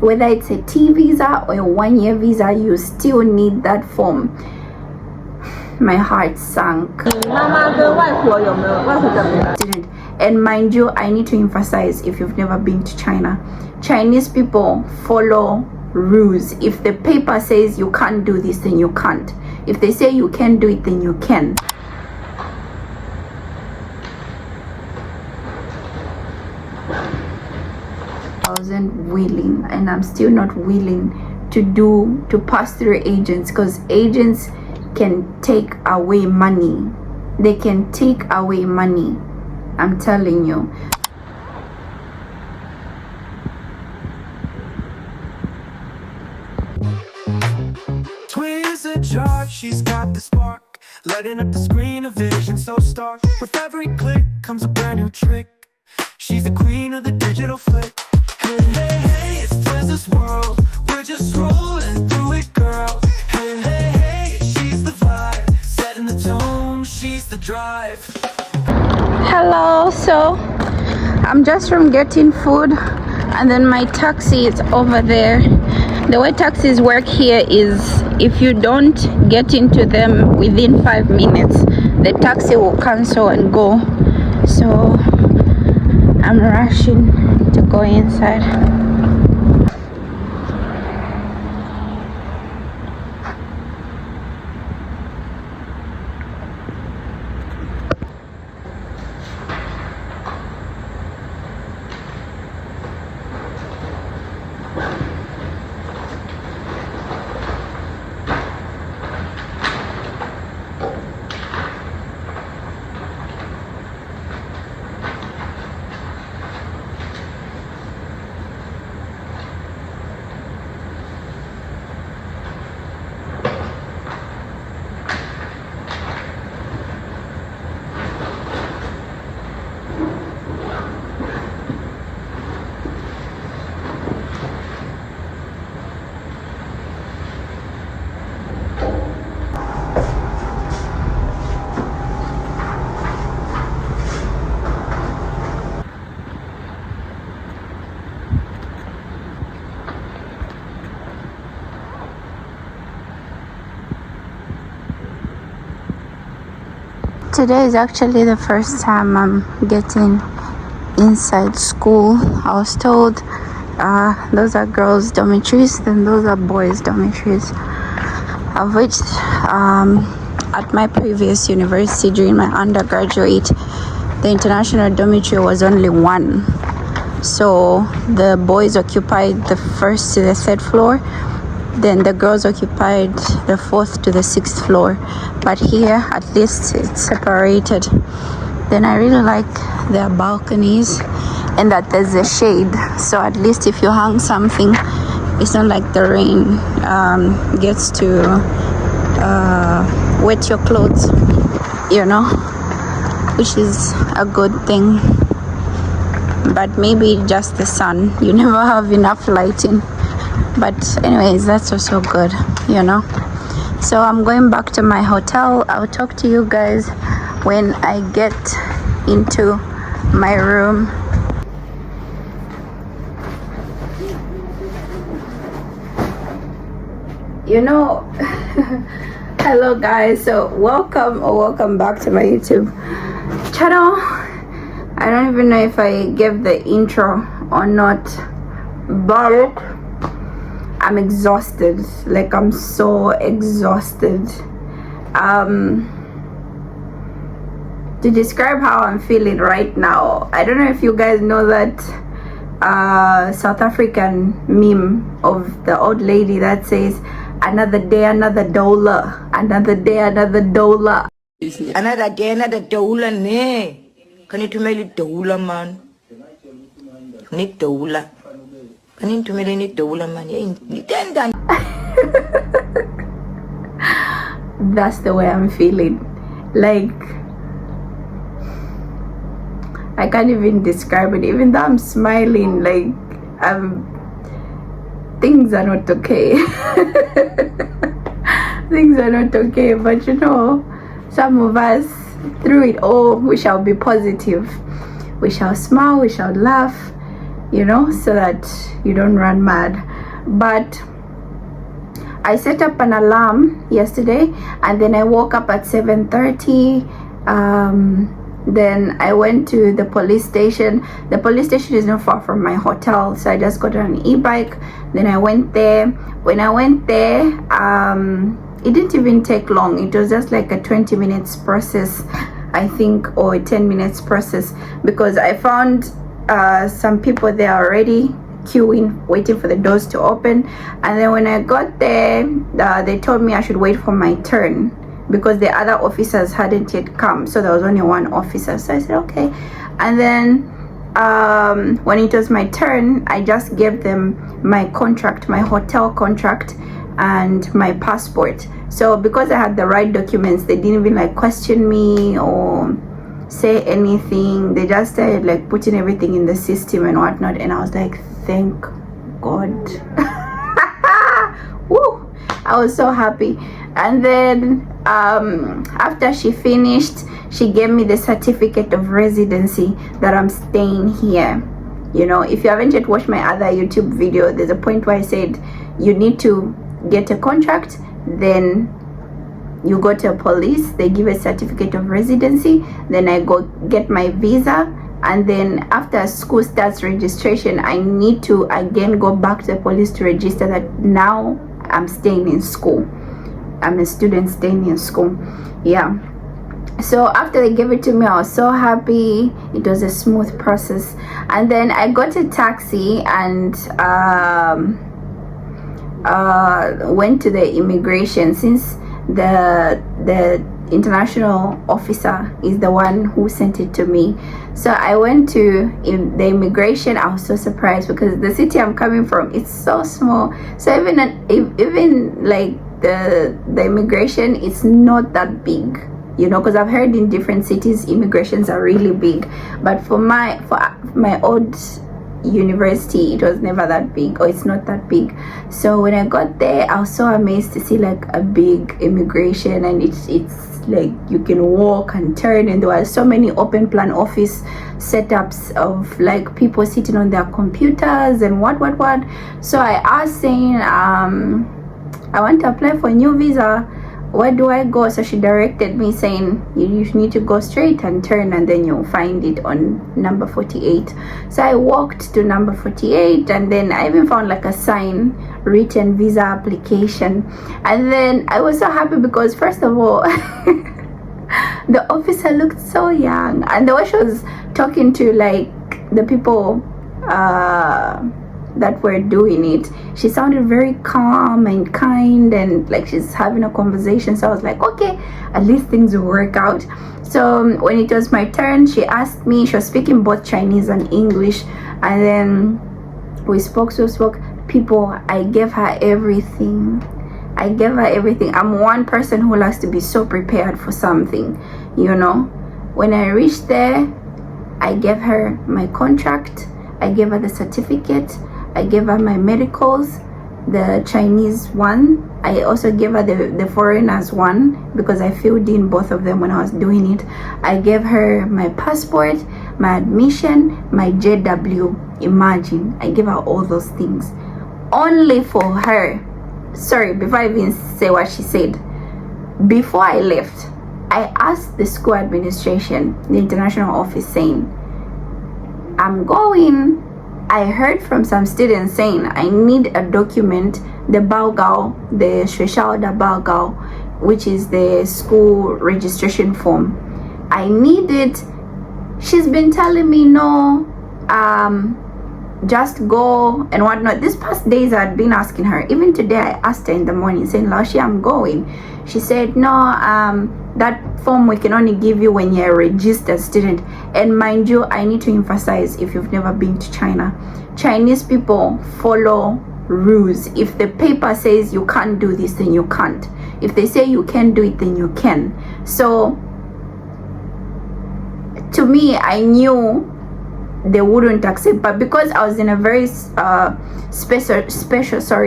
Whether it's a T visa or a 1-year visa, you still need that form. My heart sank. And mind you, I need to emphasize, if you've never been to China, Chinese people follow rules. If the paper says you can't do this, then you can't. If they say you can do it, then you can. I wasn't willing, and I'm still not willing to pass through agents, because agents can take away money. They can take away money, I'm telling you. Twizachard, she's got the spark, lighting up the screen, a vision so stark. With every click comes a brand new trick. She's the queen of the digital flick. Hey, hey, hey, it's Twiz's world. We're just rolling through it, girl. Hey, hey, hey, she's the vibe, setting the tone, she's the drive. Hello, so I'm just from getting food, and then my taxi is over there. The way taxis work here is, if you don't get into them within 5 minutes, the taxi will cancel and go. So I'm rushing to go inside. Today is actually the first time I'm getting inside school. I was told those are girls' dormitories, then those are boys' dormitories, of which at my previous university during my undergraduate, the international dormitory was only one. So the boys occupied the 1st to the 3rd floor, then the girls occupied the 4th to the 6th floor. But here, at least it's separated. Then I really like their balconies and that there's a shade. So at least if you hang something, it's not like the rain gets to wet your clothes, you know, which is a good thing. But maybe just the sun, you never have enough lighting. But anyways, that's also good, you know. So I'm going back to my hotel. I'll talk to you guys when I get into my room. You know, hello guys, so welcome back to my YouTube channel. I don't even know if I gave the intro or not, but I'm exhausted. Like, I'm so exhausted. To describe how I'm feeling right now, I don't know if you guys know that South African meme of the old lady that says, another day, another dollar, another day, another dollar. Another day, another dollar, ne? Kan you tumeli dollar, man? Need dollar. Kan you tumeli ni dollar, man? That's the way I'm feeling. Like, I can't even describe it. Even though I'm smiling, like, things are not okay. Things are not okay. But you know, some of us, through it all, we shall be positive. We shall smile, we shall laugh, you know, so that you don't run mad. But I set up an alarm yesterday, and then I woke up at 7:30. Then I went to the police station. The police station is not far from my hotel, so I just got on an e-bike. Then I went there. When I went there, it didn't even take long. It was just like a 20 minutes process, I think, or a 10 minutes process, because I found some people there already queuing, waiting for the doors to open. And then when I got there, they told me I should wait for my turn, because the other officers hadn't yet come, so there was only one officer. So I said okay. And then when it was my turn, I just gave them my contract, my hotel contract, and my passport. So because I had the right documents, they didn't even like question me or say anything. They just started like putting everything in the system and whatnot, and I was like, thank God. Woo! I was so happy. And then after she finished, she gave me the certificate of residency that I'm staying here. You know, if you haven't yet watched my other YouTube video, there's a point where I said you need to get a contract, then you go to a police, they give a certificate of residency, then I go get my visa, and then after school starts registration, I need to again go back to the police to register that now I'm staying in school. I'm a student staying in school. Yeah. So after they gave it to me, I was so happy. It was a smooth process. And then I got a taxi and went to the immigration, since the international officer is the one who sent it to me. So I went to the immigration. I was so surprised because the city I'm coming from, it's so small. So even like the immigration, it's not that big, you know, because I've heard in different cities immigrations are really big, but for my old university, it was never that big, or it's not that big. So when I got there, I was so amazed to see like a big immigration, and it's like you can walk and turn, and there were so many open plan office setups of like people sitting on their computers and what. So I asked, saying I want to apply for a new visa, where do I go? So she directed me, saying you need to go straight and turn, and then you'll find it on number 48. So I walked to number 48, and then I even found like a sign written visa application. And then I was so happy because first of all the officer looked so young, and the way she was talking to like the people that were doing it, she sounded very calm and kind, and like she's having a conversation. So I was like, okay, at least things will work out. So when it was my turn, she asked me, she was speaking both Chinese and English, and then we spoke. People, I gave her everything. I'm one person who likes to be so prepared for something, you know. When I reached there, I gave her my contract, I gave her the certificate, I gave her my medicals, the Chinese one. I also gave her the foreigners one, because I filled in both of them when I was doing it. I gave her my passport, my admission, my JW. Imagine, I gave her all those things only for her. Sorry, before I even say what she said, before I left, I asked the school administration, the international office, saying, I'm going. I heard from some students saying I need a document, the Baogao, the Sheshao da Baogao, which is the school registration form. I need it. She's been telling me no, just go and whatnot. These past days I'd been asking her. Even today I asked her in the morning, saying, Laoshi, I'm going. She said, no, that form we can only give you when you're a registered student. And mind you, I need to emphasize, if you've never been to China, Chinese people follow rules. If the paper says you can't do this, then you can't. If they say you can do it, then you can. So to me, I knew they wouldn't accept, but because I was in a very special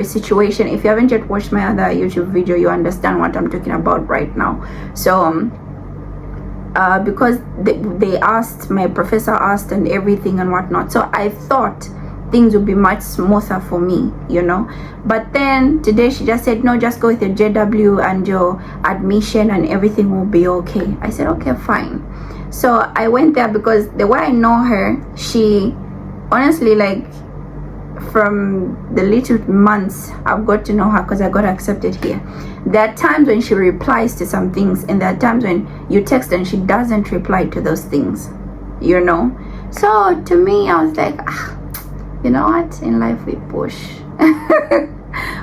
situation. If you haven't yet watched my other YouTube video, you understand what I'm talking about right now. So because they asked, my professor asked and everything and whatnot, so I thought things would be much smoother for me, you know. But then today she just said, no, just go with your JW and your admission and everything will be okay. I said, okay, fine. So I went there because the way I know her, she honestly, like, from the little months I've got to know her, because I got accepted here, there are times when she replies to some things, and there are times when you text and she doesn't reply to those things, you know. So to me, I was like, you know what, in life we push.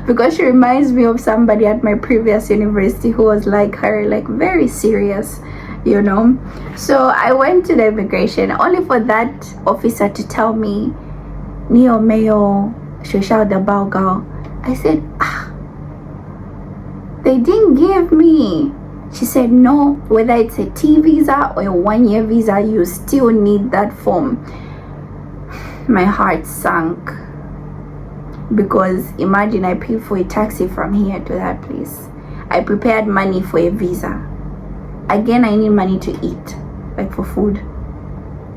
Because she reminds me of somebody at my previous university who was like her, like very serious, you know. So I went to the immigration only for that officer to tell me, Neo Mayo Shosha the Balgal. I said, they didn't give me. She said, no, whether it's a T visa or a 1-year visa, you still need that form. My heart sank, because imagine I paid for a taxi from here to that place. I prepared money for a visa. Again, I need money to eat, like for food.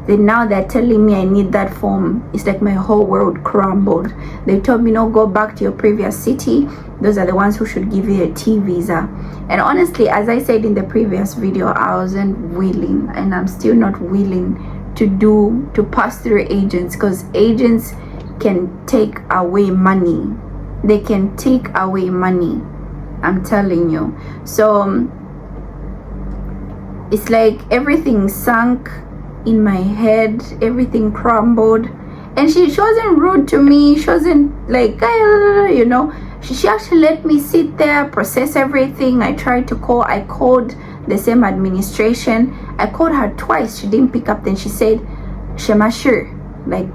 Then now they're telling me I need that form. It's like my whole world crumbled. They told me, no, go back to your previous city. Those are the ones who should give you a T visa. And honestly, as I said in the previous video, I wasn't willing, and I'm still not willing to pass through agents, because agents can take away money. They can take away money, I'm telling you. So it's like everything sunk in my head, everything crumbled. And she wasn't rude to me, she wasn't like, you know, she actually let me sit there, process everything. I tried to call, I called the same administration. I called her twice, she didn't pick up. Then she said, Shemasher, like,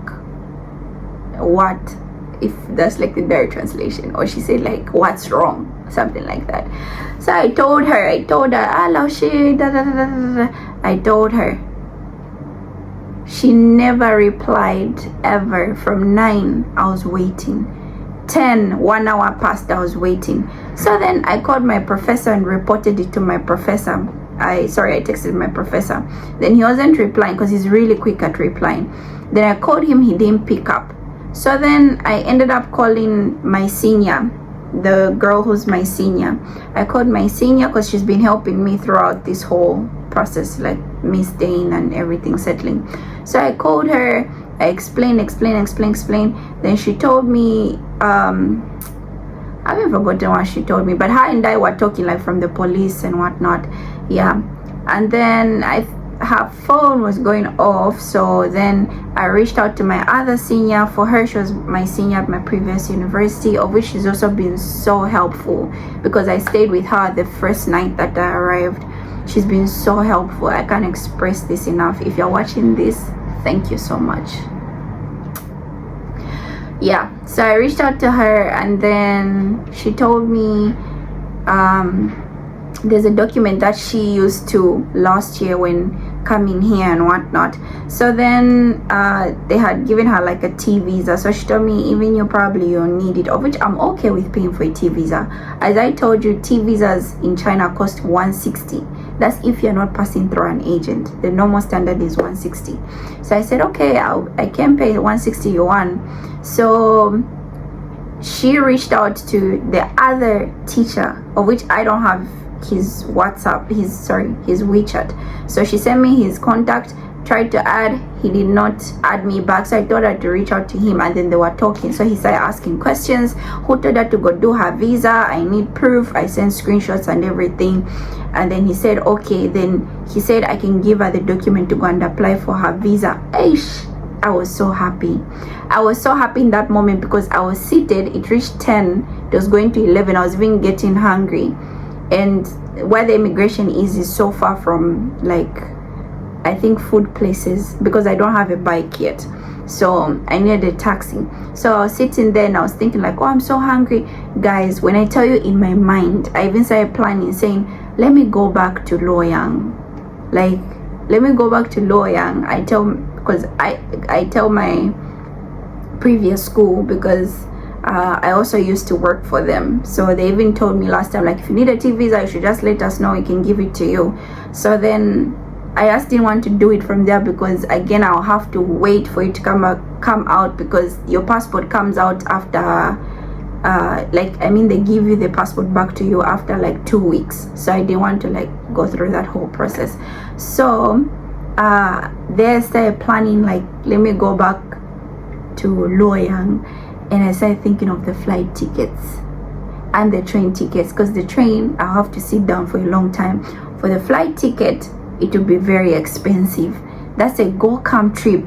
what, if that's like the direct translation, or she said like, what's wrong, something like that. So I told her, I told her. She never replied ever. From 9 I was waiting, 10, 1 hour passed, I was waiting. So then I called my professor and reported it to my professor. I texted my professor. Then he wasn't replying, because he's really quick at replying. Then I called him, he didn't pick up. So then I ended up calling my senior, the girl who's my senior. I called my senior because she's been helping me throughout this whole process, like me staying and everything settling. So I called her, I explained. Then she told me, I haven't forgotten what she told me, but her and I were talking like from the police and whatnot. Yeah. And then her phone was going off, so then I reached out to my other senior. For her, she was my senior at my previous university, of which she's also been so helpful, because I stayed with her the first night that I arrived. She's been so helpful. I can't express this enough. If you're watching this, thank you so much. Yeah, so I reached out to her, and then she told me there's a document that she used to last year when coming here and whatnot. So then they had given her like a T visa. So she told me, even you probably you'll need it, of which I'm okay with paying for a T visa. As I told you, T visas in China cost 160. That's if you're not passing through an agent. The normal standard is 160. So I said, okay, I can pay 160 yuan. So she reached out to the other teacher, of which I don't have his WhatsApp, his WeChat. So she sent me his contact, tried to add, he did not add me back. So I told her to reach out to him, and then they were talking. So he started asking questions. Who told her to go do her visa? I need proof. I sent screenshots and everything. And then he said, okay. Then he said I can give her the document to go and apply for her visa. Eish, I was so happy. I was so happy in that moment, because I was seated. It reached 10. It was going to 11. I was even getting hungry. And where the immigration is so far from, like, I think food places, because I don't have a bike yet. So I needed a taxi. So I was sitting there and I was thinking like, oh, I'm so hungry. Guys, when I tell you, in my mind, I even started planning, saying, let me go back to Loyang. Like, let me go back to Loyang. Because I tell my previous school, because I also used to work for them. So they even told me last time, like, if you need a T visa, you should just let us know, we can give it to you. So then I just didn't want to do it from there, because again I'll have to wait for it to come out, because your passport comes out after they give you the passport back to you after like 2 weeks. So I didn't want to like go through that whole process. So they started planning, like, let me go back to Loyang, and I started thinking of the flight tickets and the train tickets, because the train I'll have to sit down for a long time. For the flight ticket, it will be very expensive. That's a go-come trip.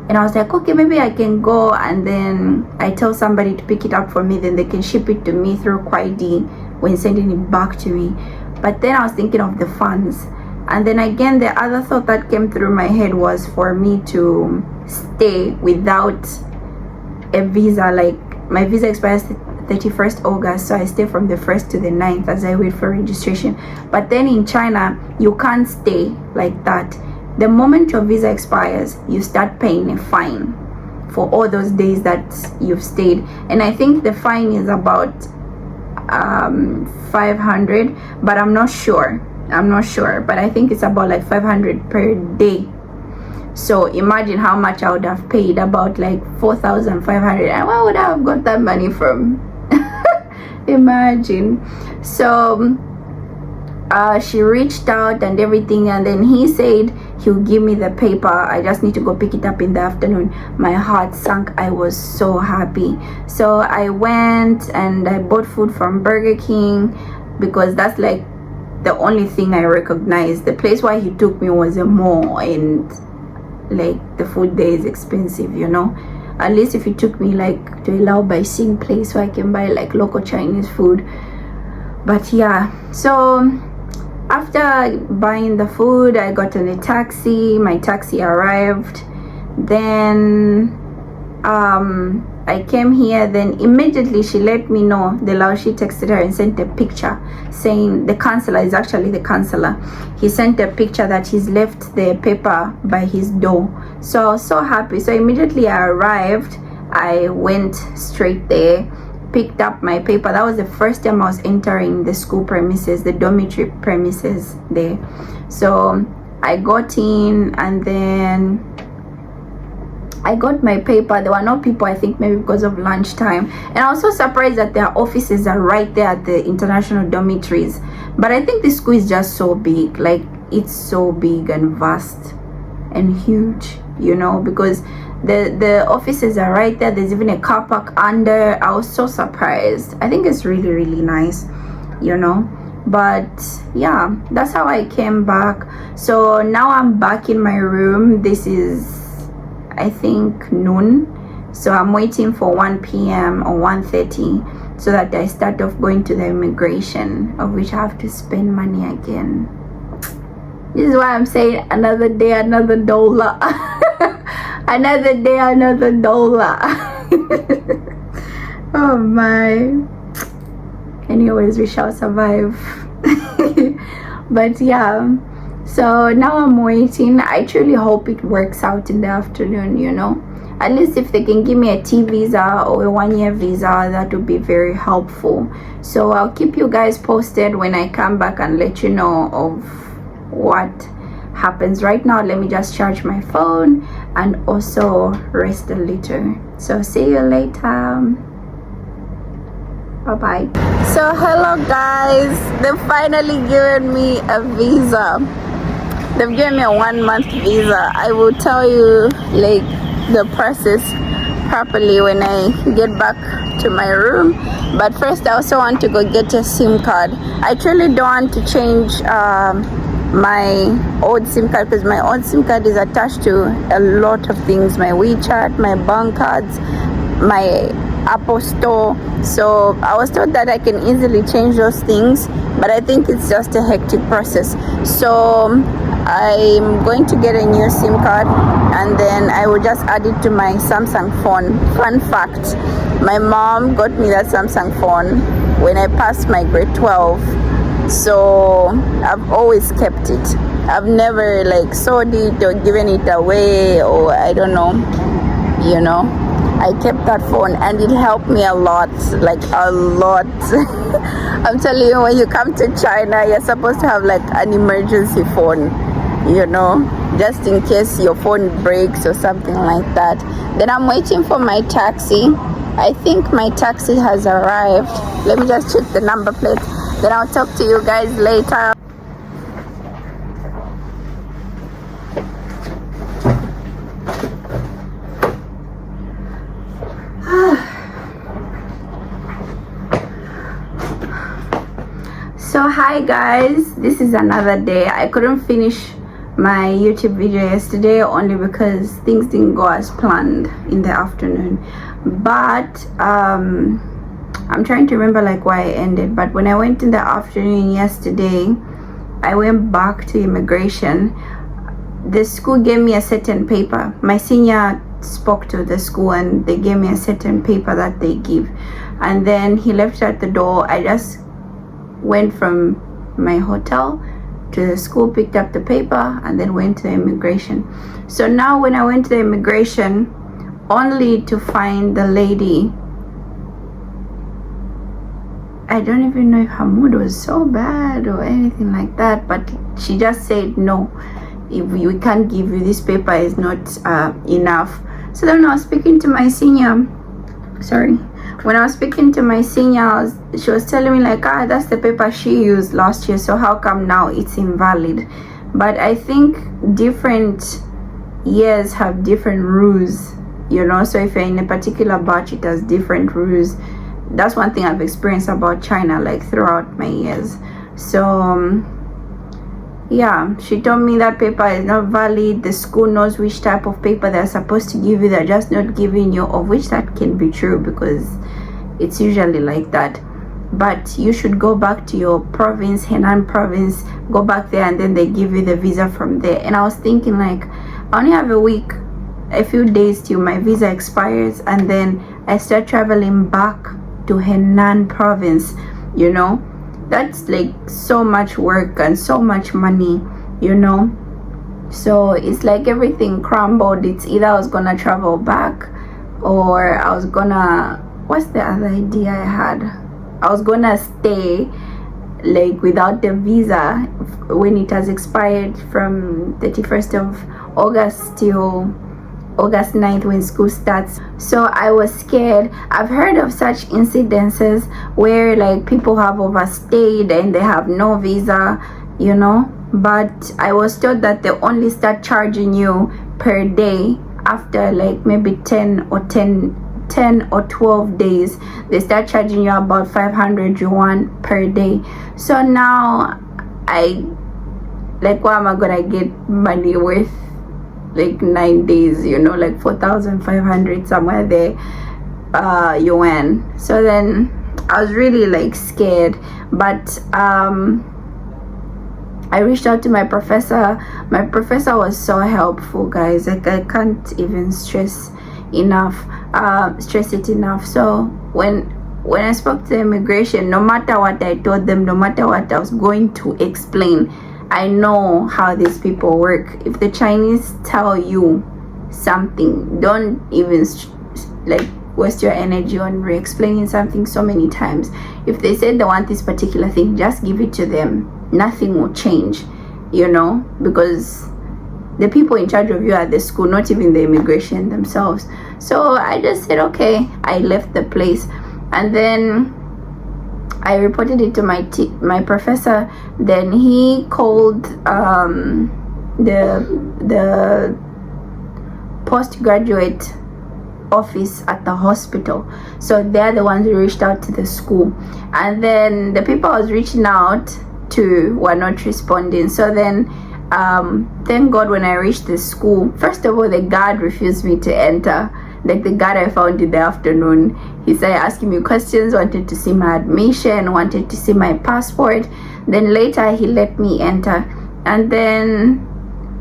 And I was like, okay, maybe I can go, and then I tell somebody to pick it up for me, then they can ship it to me through Kwaidi when sending it back to me. But then I was thinking of the funds, and then again the other thought that came through my head was for me to stay without a visa. Like, my visa expires 31st August, so I stay from the 1st to the 9th as I wait for registration. But then in China, you can't stay like that. The moment your visa expires, you start paying a fine for all those days that you've stayed. And I think the fine is about 500, but I'm not sure, but I think it's about like 500 per day. So imagine how much I would have paid, about like 4,500. And where would I have got that money from? Imagine. So she reached out and everything, and then he said he'll give me the paper. I just need to go pick it up in the afternoon. My heart sank. I was so happy. So I went and I bought food from Burger King, because that's like the only thing I recognized. The place where he took me was a mall, and like the food there is expensive, you know. At least if he took me like to a Lao Bai Sing place where I can buy like local Chinese food. But yeah, so after buying the food, I got on a taxi. My taxi arrived. Then I came here. Then immediately she let me know. The Laoshi texted her and sent a picture saying the counselor is actually the counselor. He sent a picture that he's left the paper by his door. So I was so happy. So immediately I arrived. I went straight there, picked up my paper. That was the first time I was entering the school premises, the dormitory premises there. So I got in, and then I got my paper. There were no people, I think maybe because of lunchtime. And I was so surprised that their offices are right there at the international dormitories. But I think the school is just so big. Like, it's so big and vast and huge, you know, because the offices are right there. There's even a car park under. I was so surprised. I think it's really, really nice, you know. But yeah, that's how I came back. So now I'm back in my room. This is, I think, noon. So I'm waiting for 1 p.m. or 1:30 so that I start off going to the immigration, of which I have to spend money again. This is why I'm saying another day, another dollar. Another day, another dollar. Oh my. Anyways, we shall survive. But yeah, so now I'm waiting. I truly hope it works out in the afternoon, you know. At least if they can give me a T visa or a 1-year visa, that would be very helpful. So I'll keep you guys posted when I come back and let you know of what happens. Right now, let me just charge my phone and also rest a little. So see you later. Bye-bye. So hello guys, they've finally given me a visa. They've given me a 1-month visa. I will tell you like the process properly when I get back to my room. But first I also want to go get a SIM card. I truly don't want to change my old SIM card, because my old SIM card is attached to a lot of things, my WeChat, my bank cards, my Apple Store. So I was told that I can easily change those things, but I think it's just a hectic process. So I'm going to get a new SIM card, and then I will just add it to my Samsung phone. Fun fact, my mom got me that Samsung phone when I passed my grade 12. So I've always kept it. I've never like sold it or given it away, or I don't know, you know. I kept that phone and it helped me a lot, like a lot. I'm telling you, when you come to China, you're supposed to have like an emergency phone. just in case your phone breaks or something like that. Then I'm waiting for my taxi. I think my taxi has arrived. Let me just check the number plate. Then I'll talk to you guys later. So hi guys, this is another day. I couldn't finish my YouTube video yesterday only because things didn't go as planned in the afternoon, but I'm trying to remember like why I ended. But when I went in the afternoon yesterday, I went back to immigration. The school gave me a certain paper. My senior spoke to the school and they gave me a certain paper that they give, and then he left it at the door. I just went from my hotel to the school, picked up the paper, and then went to the immigration. So now when I went to the immigration, only to find the lady, I don't even know if her mood was so bad or anything like that, but she just said no, if we can't give you this paper, is not enough. So then I was speaking to my senior, when I was speaking to my senior, she was telling me like, that's the paper she used last year, so how come now it's invalid? But I think different years have different rules, so if you're in a particular batch, it has different rules. That's one thing I've experienced about China, like throughout my years. So yeah, she told me that paper is not valid. The school knows which type of paper they're supposed to give you. They're just not giving you, of which that can be true because it's usually like that. But you should go back to your province, Henan province, go back there, and then they give you the visa from there. And I was thinking like, I only have a few days till my visa expires, and then I start traveling back to Henan province, that's like so much work and so much money, so it's like everything crumbled. It's either I was gonna travel back, or I was gonna, what's the other idea I had? I was gonna stay like without the visa when it has expired from 31st of August till August 9th when school starts. So I was scared. I've heard of such incidences where like people have overstayed and they have no visa, but I was told that they only start charging you per day after like maybe 10 or 12 days. They start charging you about 500 yuan per day. So now what am I gonna get money with like 9 days, like 4,500 somewhere there yuan. So then I was really like scared, but I reached out to my professor. My professor was so helpful, guys. Like I can't even stress it enough. So when I spoke to immigration, no matter what I told them, no matter what I was going to explain, I know how these people work. If the Chinese tell you something, don't even like waste your energy on re-explaining something so many times. If they said they want this particular thing, just give it to them. Nothing will change, because the people in charge of you at the school, not even the immigration themselves. So I just said okay. I left the place, and then I reported it to my professor. Then he called the postgraduate office at the hospital. So they're the ones who reached out to the school, and then the people I was reaching out to were not responding. So then thank God when I reached the school, first of all the guard refused me to enter. Like the guard I found in the afternoon, he started asking me questions, wanted to see my admission, wanted to see my passport. Then later he let me enter, and then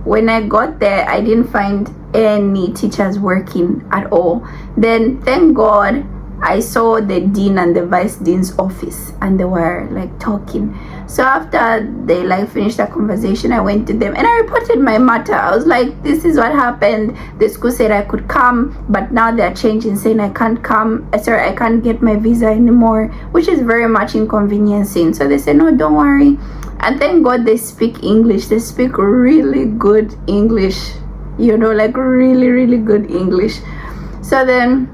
when I got there, I didn't find any teachers working at all. Then thank God I saw the dean and the vice dean's office, and they were like talking. So after they like finished the conversation, I went to them and I reported my matter. I was like, this is what happened. The school said I could come, but now they're changing, saying I can't come. Sorry, I can't get my visa anymore, which is very much inconveniencing. So they said, no, don't worry. And thank God they speak English. They speak really good English, you know, like really, really good English. So then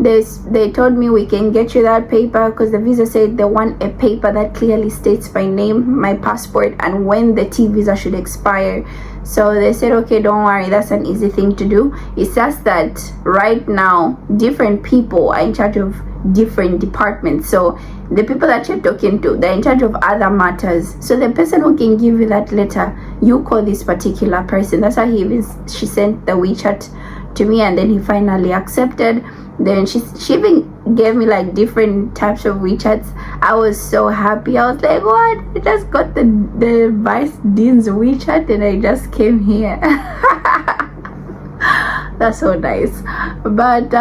they told me we can get you that paper, because the visa said they want a paper that clearly states my name, my passport, and when the T visa should expire. So they said, okay, don't worry, that's an easy thing to do. It's just that right now different people are in charge of different departments. So the people that you're talking to, they're in charge of other matters. So the person who can give you that letter, you call this particular person. That's how she sent the WeChat to me, and then he finally accepted. Then she even gave me like different types of WeChats. I was so happy. I was like, what? I just got the vice dean's WeChat and I just came here. That's so nice. But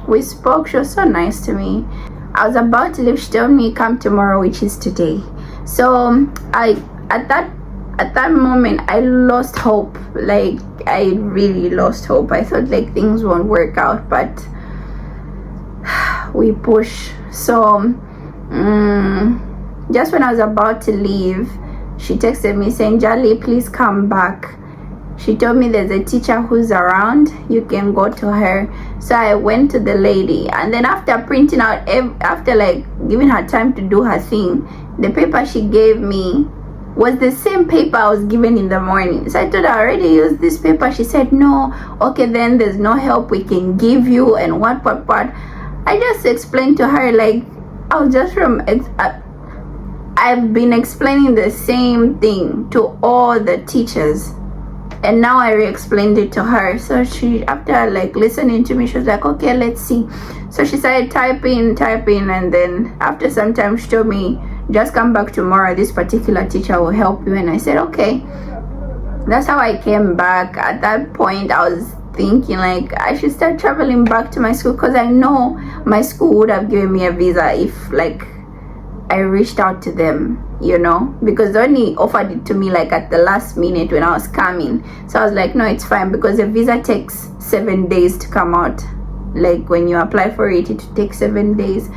we spoke. She was so nice to me. I was about to leave. She told me come tomorrow, which is today. So at that moment I lost hope. Like I really lost hope. I thought like things won't work out, but we push. So just when I was about to leave, she texted me saying, Jali, please come back. She told me there's a teacher who's around, you can go to her. So I went to the lady, and then after printing out, after like giving her time to do her thing, the paper she gave me was the same paper I was given in the morning. So I told her, I already used this paper. She said, no. Okay, then there's no help we can give you, and what. I just explained to her, like, I was just I've been explaining the same thing to all the teachers, and now I re-explained it to her. So she, after like listening to me, she was like, okay, let's see. So she started typing, and then after some time she told me, just come back tomorrow, this particular teacher will help you. And I said, okay. That's how I came back. At that point I was thinking like I should start traveling back to my school, because I know my school would have given me a visa if like I reached out to them, you know, because they only offered it to me like at the last minute when I was coming. So I was like, no, it's fine, because the visa takes 7 days to come out. Like when you apply for it, it takes 7 days,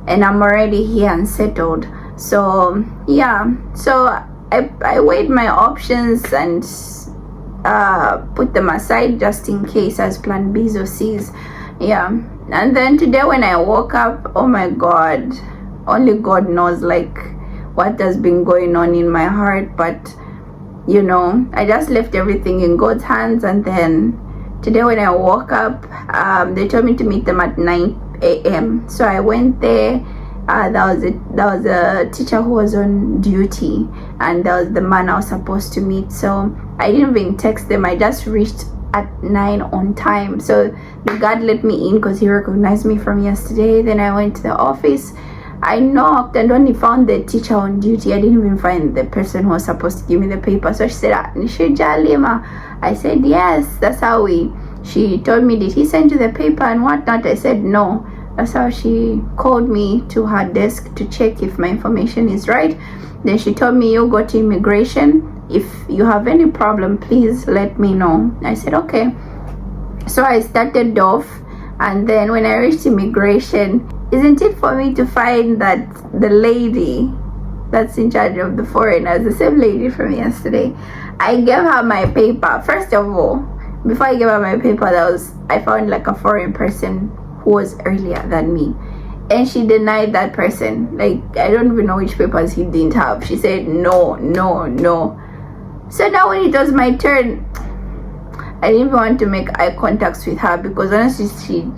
and I'm already here and settled. So yeah, so I weighed my options and put them aside just in case as plan B's or C's. Yeah. And then today when I woke up, oh my God, only God knows like what has been going on in my heart. But you know, I just left everything in God's hands. And then today when I woke up, they told me to meet them at 9 a.m. So I went there. That was a teacher who was on duty, and that was the man I was supposed to meet. So I didn't even text them. I just reached at 9 on time. So the guard let me in because he recognized me from yesterday. Then I went to the office. I knocked and only found the teacher on duty. I didn't even find the person who was supposed to give me the paper. So she said, Nishijalima. I said, yes. That's how she told me, did he send you the paper and whatnot? I said, no. That's how she called me to her desk to check if my information is right. Then she told me, you go to immigration. If you have any problem, please let me know. I said, okay. So I started off, and then when I reached immigration, isn't it for me to find that the lady that's in charge of the foreigners, the same lady from yesterday, I gave her my paper. First of all, before I gave her my paper, I found like a foreign person who was earlier than me, and she denied that person. Like I don't even know which papers he didn't have. She said no. So now when it was my turn, I didn't even want to make eye contacts with her, because honestly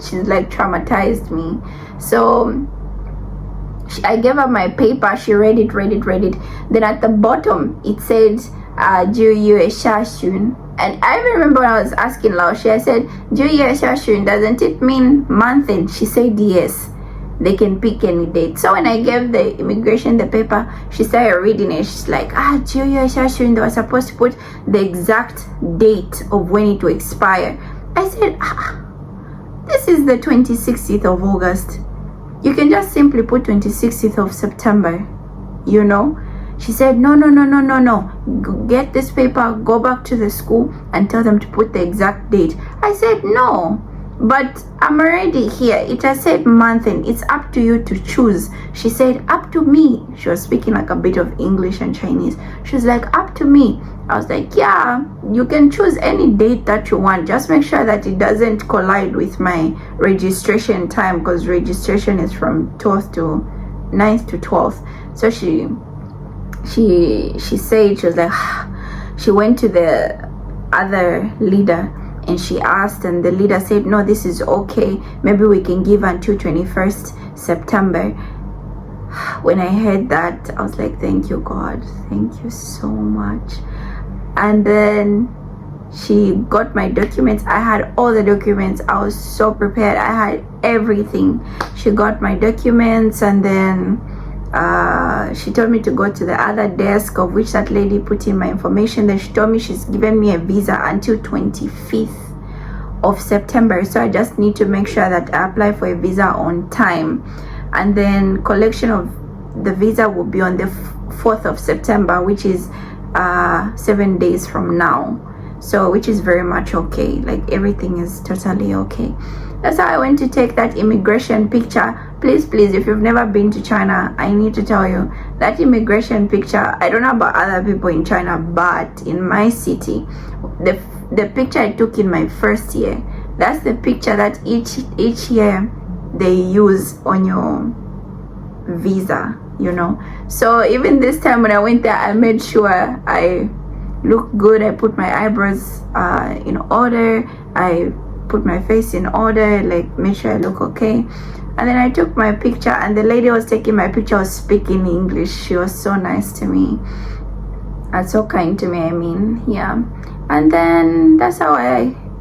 she's like traumatized me. So I gave her my paper. She read it. Then at the bottom it said Juyu Shashun. And I remember when I was asking Laoshi, I said, Juyu Shashun, doesn't it mean month end? She said yes, they can pick any date. So when I gave the immigration the paper, she started reading it. She's like, Juyu Shashun, they were supposed to put the exact date of when it will expire. I said, this is the 26th of August. You can just simply put 26th of September, you know. She said, no. Get this paper, go back to the school and tell them to put the exact date. I said, no, but I'm already here. It has said month and it's up to you to choose. She said, up to me. She was speaking like a bit of English and Chinese. She was like, up to me. I was like, yeah, you can choose any date that you want. Just make sure that it doesn't collide with my registration time, because registration is from 12th to 9th to 12th. So she said, she was like, she went to the other leader and she asked, and the leader said, no, this is okay, maybe we can give until 21st September. When I heard that, I was like, thank you, God, thank you so much. And then she got my documents. I had all the documents. I was so prepared. I had everything. She got my documents, and then she told me to go to the other desk, of which that lady put in my information. Then she told me she's given me a visa until 25th of September. So I just need to make sure that I apply for a visa on time. And then collection of the visa will be on the 4th of September, which is 7 days from now. So which is very much okay. Like everything is totally okay. That's how I went to take that immigration picture. Please, if you've never been to China, I need to tell you that immigration picture, I don't know about other people in China, but in my city, the picture I took in my first year, that's the picture that each year they use on your visa, you know. So even this time when I went there, I made sure I look good. I put my eyebrows in order, I put my face in order, like make sure I look okay. And then I took my picture, and the lady was taking my picture was speaking English. She was so nice to me and so kind to me, I mean, yeah. And then that's how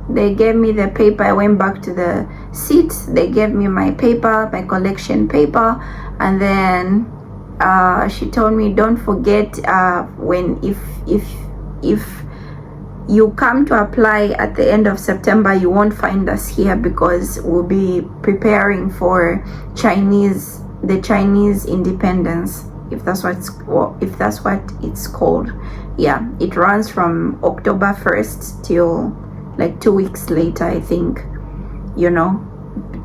they gave me the paper. I went back to the seat, they gave me my paper, my collection paper, and then she told me, don't forget, if you come to apply at the end of September, you won't find us here, because we'll be preparing for the Chinese independence, if that's what it's called. Yeah, it runs from October 1st till like 2 weeks later, I think. You know,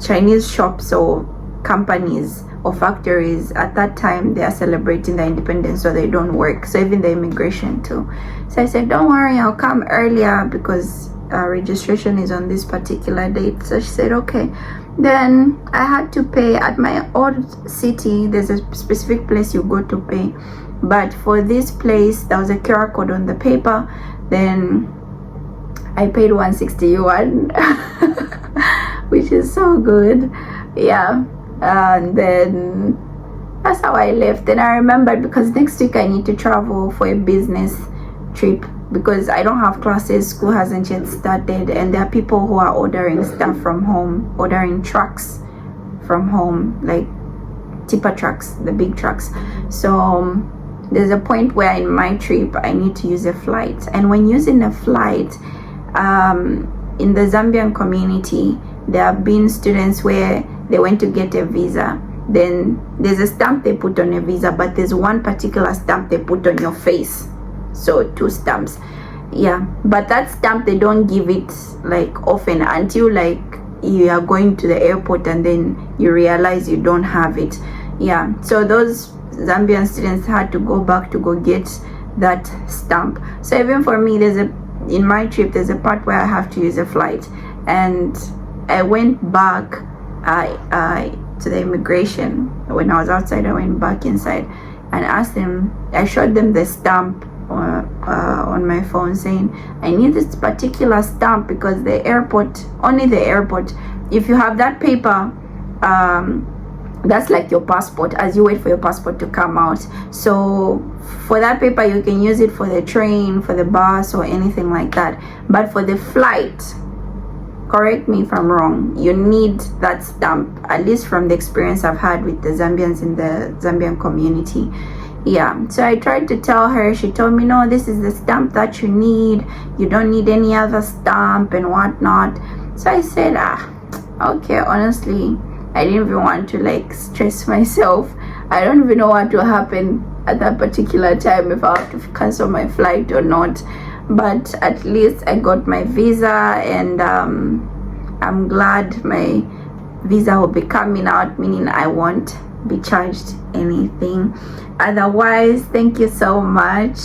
Chinese shops or companies or factories at that time, they are celebrating their independence, so they don't work. So even the immigration too. So I said, don't worry, I'll come earlier, because registration is on this particular date. So she said, okay. Then I had to pay at my old city. There's a specific place you go to pay, but for this place there was a QR code on the paper. Then I paid 160 yuan which is so good, yeah. And then that's how I left. Then I remembered, because next week I need to travel for a business trip, because I don't have classes, school hasn't yet started, and there are people who are ordering stuff from home, ordering trucks from home, like tipper trucks, the big trucks. So there's a point where in my trip I need to use a flight, and when using a flight, in the Zambian community, there have been students where they went to get a visa, then there's a stamp they put on a visa, but there's one particular stamp they put on your face. So 2 stamps, yeah. But that stamp, they don't give it like often, until like you are going to the airport and then you realize you don't have it, yeah. So those Zambian students had to go back to go get that stamp. So even for me, in my trip there's a part where I have to use a flight, and I went back to the immigration. When I was outside, I went back inside and asked them, I showed them the stamp on my phone, saying I need this particular stamp, because only the airport, if you have that paper, that's like your passport, as you wait for your passport to come out. So for that paper, you can use it for the train, for the bus, or anything like that. But for the flight, correct me if I'm wrong, you need that stamp, at least from the experience I've had with the Zambians in the Zambian community, yeah. So I tried to tell her. She told me, no, this is the stamp that you need, you don't need any other stamp and whatnot. So I said, okay, honestly, I didn't even want to like stress myself. I don't even know what will happen at that particular time, if I have to cancel my flight or not. But at least I got my visa, and I'm glad my visa will be coming out, meaning I won't be charged anything. Otherwise, thank you so much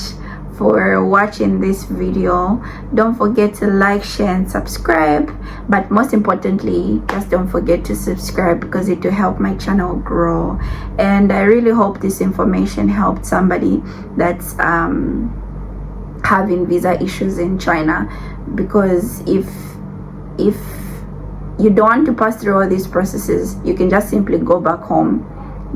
for watching this video. Don't forget to like, share, and subscribe. But most importantly, just don't forget to subscribe, because it will help my channel grow. And I really hope this information helped somebody that's having visa issues in China, because if you don't want to pass through all these processes, you can just simply go back home,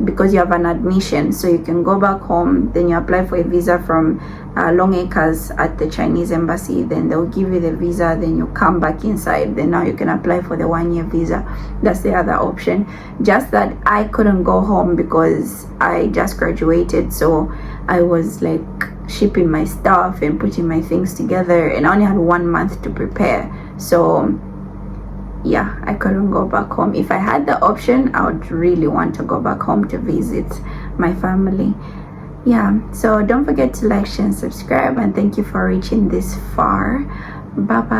because you have an admission. So you can go back home, then you apply for a visa from Long Acres at the Chinese embassy, then they'll give you the visa, then you come back inside, then now you can apply for the 1-year visa. That's the other option. Just that I couldn't go home because I just graduated, so I was like shipping my stuff and putting my things together, and I only had 1 month to prepare. So yeah, I couldn't go back home. If I had the option, I would really want to go back home to visit my family. Yeah, so don't forget to like, share, and subscribe, and thank you for reaching this far. Bye bye.